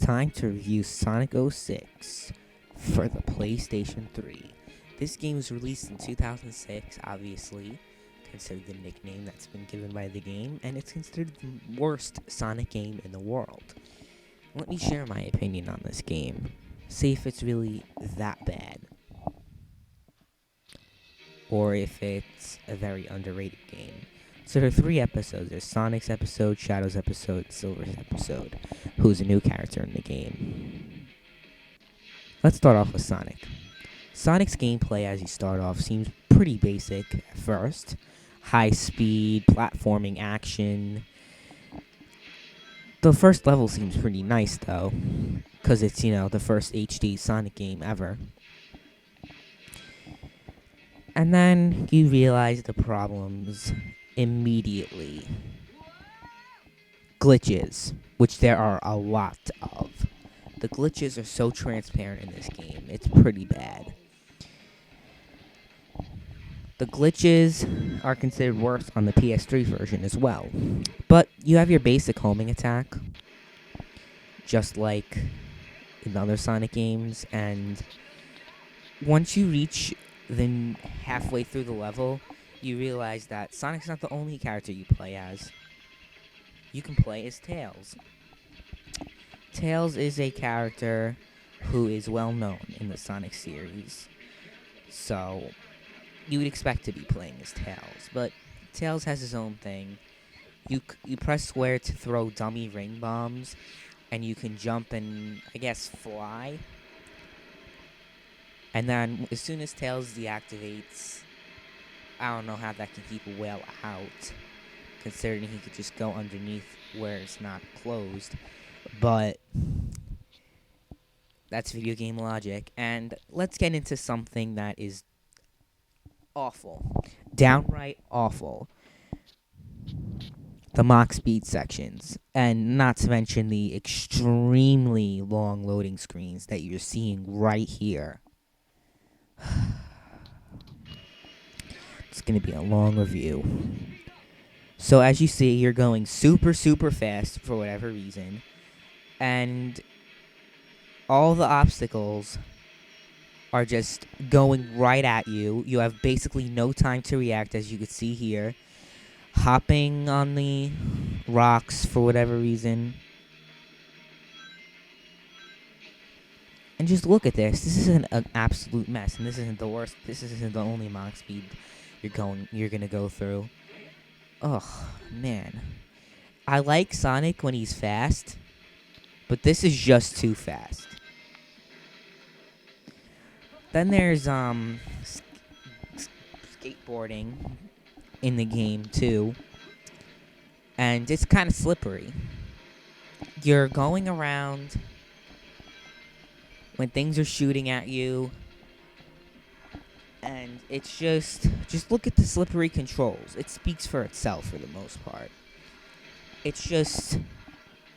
time to review Sonic 06 for the PlayStation 3. This game was released in 2006, obviously, considered the nickname that's been given by the game, and it's considered the worst Sonic game in the world. Let me share my opinion on this game, see if it's really that bad, or if it's a very underrated game. So there are 3 episodes. There's Sonic's episode, Shadow's episode, Silver's episode, who's a new character in the game. Let's start off with Sonic. Sonic's gameplay as you start off seems pretty basic at first. High speed, platforming action. The first level seems pretty nice though, because it's, the first HD Sonic game ever. And then you realize the problems immediately. Glitches, which there are a lot of. The glitches are so transparent in this game, it's pretty bad. The glitches are considered worse on the PS3 version as well. But you have your basic homing attack, just like in other Sonic games, and once you reach the halfway through the level, you realize that Sonic's not the only character you play as. You can play as Tails. Tails is a character who is well known in the Sonic series, so you would expect to be playing as Tails, but Tails has his own thing. You press square to throw dummy ring bombs, and you can jump and, I guess, fly. And then, as soon as Tails deactivates, I don't know how that can keep a whale out, considering he could just go underneath where it's not closed. But that's video game logic. And let's get into something that is awful. Downright awful. The Mach speed sections. And not to mention the extremely long loading screens that you're seeing right here. It's going to be a long review. So as you see, you're going super, super fast for whatever reason. And all the obstacles are just going right at you. You have basically no time to react, as you can see here. Hopping on the rocks for whatever reason. And just look at this. This is an absolute mess. And this isn't the worst. This isn't the only Mach speed you're gonna go through. Ugh, man. I like Sonic when he's fast, but this is just too fast. Then there's skateboarding in the game too, and it's kind of slippery. You're going around when things are shooting at you, and it's just look at the slippery controls. It speaks for itself for the most part. It's just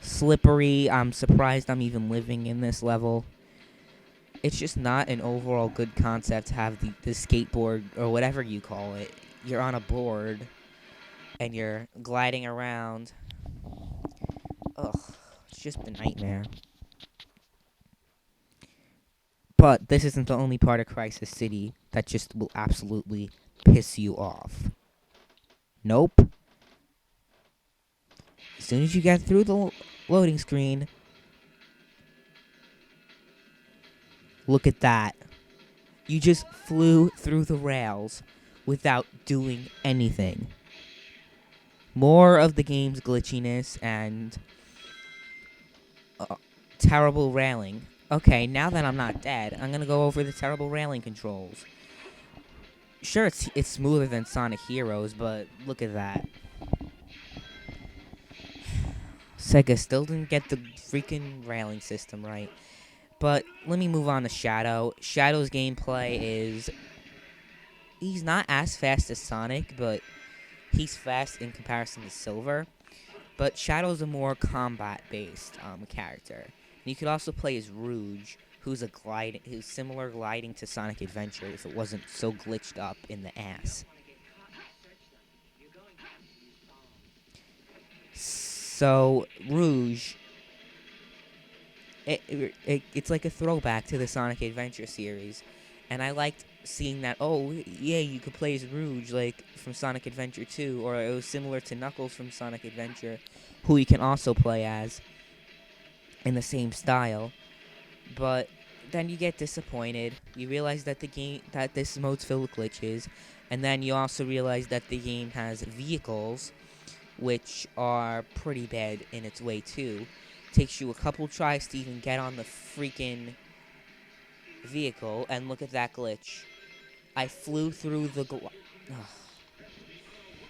slippery. I'm surprised I'm even living in this level. It's just not an overall good concept to have the skateboard, or whatever you call it. You're on a board, and you're gliding around. Ugh, it's just a nightmare. But this isn't the only part of Crisis City that just will absolutely piss you off. Nope. As soon as you get through the loading screen, look at that. You just flew through the rails without doing anything. More of the game's glitchiness and terrible railing. Okay, now that I'm not dead, I'm gonna go over the terrible railing controls. Sure, it's smoother than Sonic Heroes, but look at that. Sega still didn't get the freaking railing system right. But let me move on to Shadow. Shadow's gameplay is... he's not as fast as Sonic, but he's fast in comparison to Silver. But Shadow's a more combat-based character. You could also play as Rouge, who's similar gliding to Sonic Adventure if it wasn't so glitched up in the ass. So, Rouge It's like a throwback to the Sonic Adventure series, and I liked seeing that. Oh yeah, you could play as Rouge like from Sonic Adventure 2, or it was similar to Knuckles from Sonic Adventure, who you can also play as in the same style. But then you get disappointed. You realize that this mode's filled with glitches, and then you also realize that the game has vehicles, which are pretty bad in its way too. Takes you a couple tries to even get on the freaking vehicle, and look at that glitch. I flew through the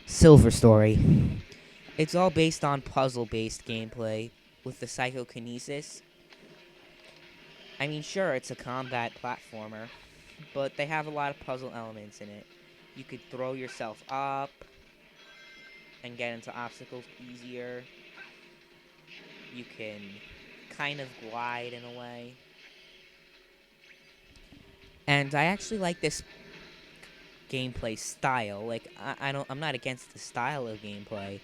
Silver Story. It's all based on puzzle-based gameplay with the psychokinesis. I mean, sure, it's a combat platformer, but they have a lot of puzzle elements in it. You could throw yourself up and get into obstacles easier. You can kind of glide in a way. And I actually like this gameplay style. Like, I'm not against the style of gameplay.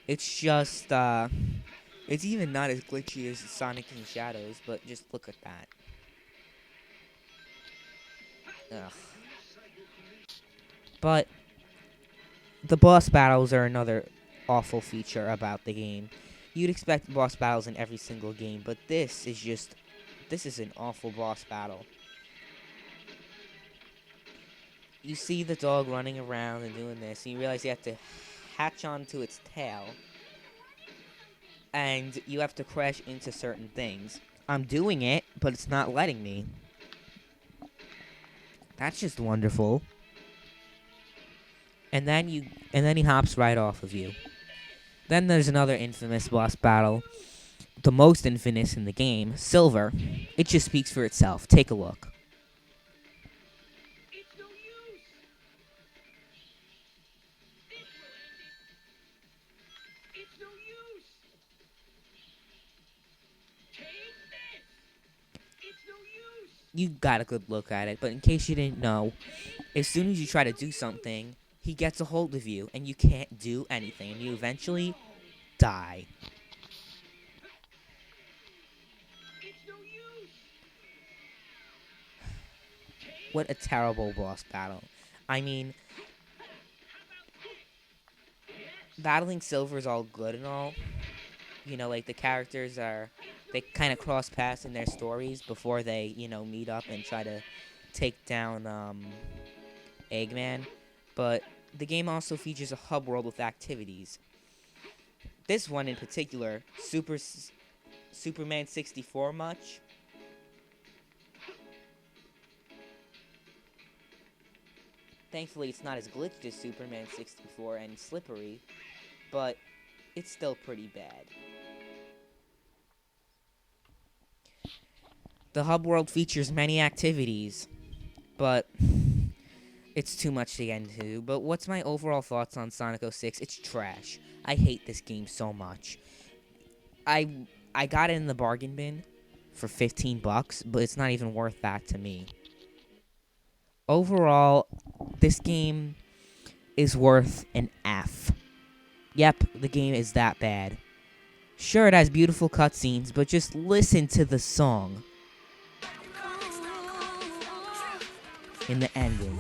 It's just, it's even not as glitchy as Sonic and Shadows, but just look at that. Ugh. But the boss battles are another awful feature about the game. You'd expect boss battles in every single game, but this is an awful boss battle. You see the dog running around and doing this, and you realize you have to hatch onto its tail, and you have to crash into certain things. I'm doing it, but it's not letting me. That's just wonderful. And then he hops right off of you. Then there's another infamous boss battle, the most infamous in the game, Silver. It just speaks for itself. Take a look. It's no use. It's no use. Take this. It's no use. You got a good look at it, but in case you didn't know, as soon as you try to do something, he gets a hold of you, and you can't do anything, and you eventually die. It's no use. What a terrible boss battle. I mean, battling Silver is all good and all. You know, like, the characters they kind of cross paths in their stories before they, meet up and try to take down, Eggman. But the game also features a hub world with activities. This one in particular, Superman 64 much? Thankfully, it's not as glitched as Superman 64 and slippery, but it's still pretty bad. The hub world features many activities, but it's too much to get into. But what's my overall thoughts on Sonic 06? It's trash. I hate this game so much. I got it in the bargain bin for $15, but it's not even worth that to me. Overall, this game is worth an F. Yep, the game is that bad. Sure, it has beautiful cutscenes, but just listen to the song in the ending.